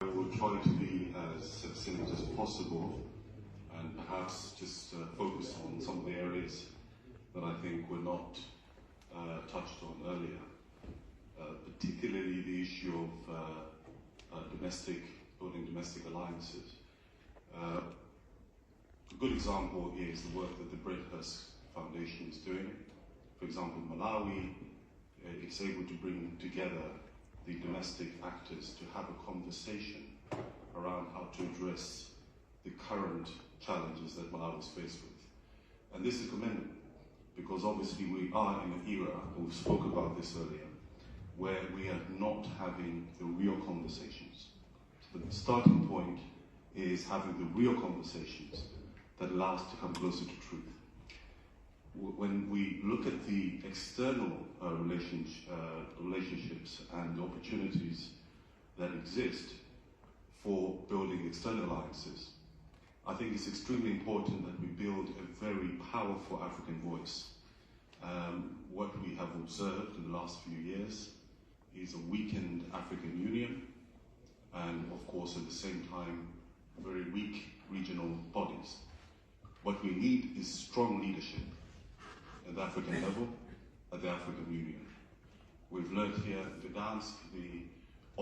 I will try to be as succinct as possible and perhaps just focus on some of the areas that I think were not touched on earlier, particularly the issue of building domestic alliances. A good example is the work that the Breadhurst Foundation is doing. For example, Malawi is able to bring together the domestic actors to have a conversation around how to address the current challenges that Malawi is faced with. And this is commendable because obviously we are in an era, and we spoke about this earlier, where we are not having the real conversations. So the starting point is having the real conversations that allow us to come closer to truth. When we look at the external relationships and the opportunities that exist for building external alliances, I think it's extremely important that we build a very powerful African voice. What we have observed in the last few years is a weakened African Union and, of course, at the same time, very weak regional bodies. What we need is strong leadership at the African level, at the African Union. We've learned here in Gdansk the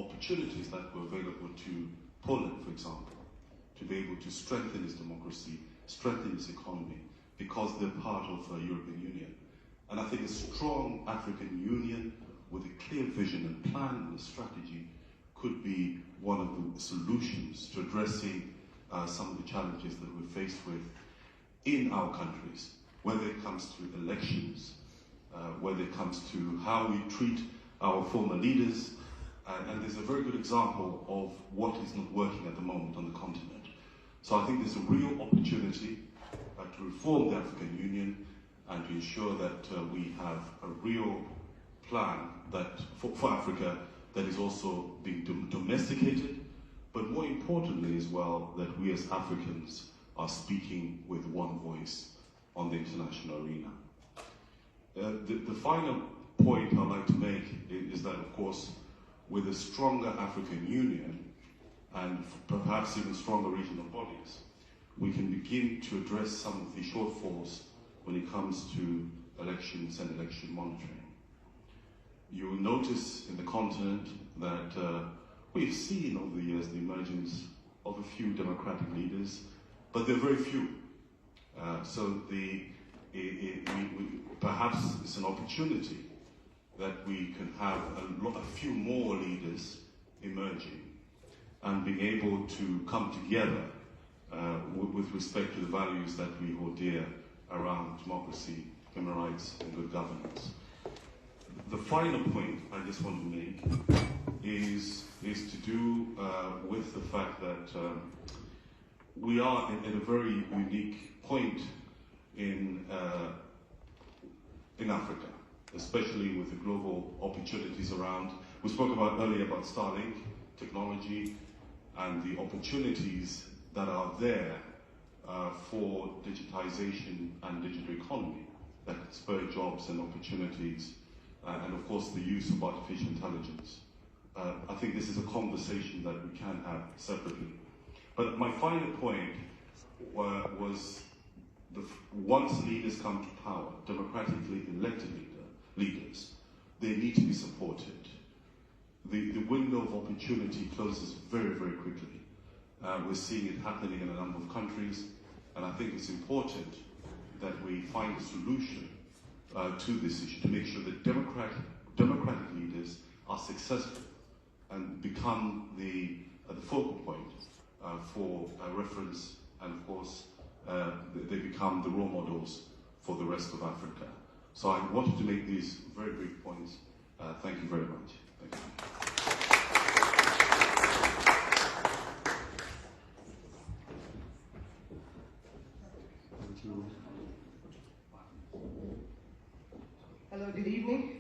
opportunities that were available to Poland, for example, to be able to strengthen its democracy, strengthen its economy, because they're part of the European Union. And I think a strong African Union with a clear vision and plan and a strategy could be one of the solutions to addressing some of the challenges that we're faced with in our countries, whether it comes to elections, whether it comes to how we treat our former leaders. And there's a very good example of what is not working at the moment on the continent. So I think there's a real opportunity to reform the African Union and to ensure that we have a real plan that for Africa that is also being domesticated, but more importantly as well, that we as Africans are speaking with one voice on the international arena. The final point I'd like to make is that, of course, with a stronger African Union and perhaps even stronger regional bodies, we can begin to address some of the shortfalls when it comes to elections and election monitoring. You will notice in the continent that we've seen over the years the emergence of a few democratic leaders, but they're very few. So perhaps it's an opportunity that we can have a few more leaders emerging and being able to come together with respect to the values that we hold dear around democracy, human rights, and good governance. The final point I just want to make is to do with the fact that we are at a very unique point in Africa, especially with the global opportunities around. We spoke about earlier about Starlink technology and the opportunities that are there for digitization and digital economy that could spur jobs and opportunities, and of course the use of artificial intelligence. I think this is a conversation that we can have separately. But my final point was once leaders come to power, democratically elected leaders, they need to be supported. The window of opportunity closes very, very quickly. We're seeing it happening in a number of countries, and I think it's important that we find a solution to this issue to make sure that democratic leaders are successful and become the focal point for reference, and of course they become the role models for the rest of Africa. So I wanted to make these very brief points. Thank you very much. Thank you. Hello, good evening.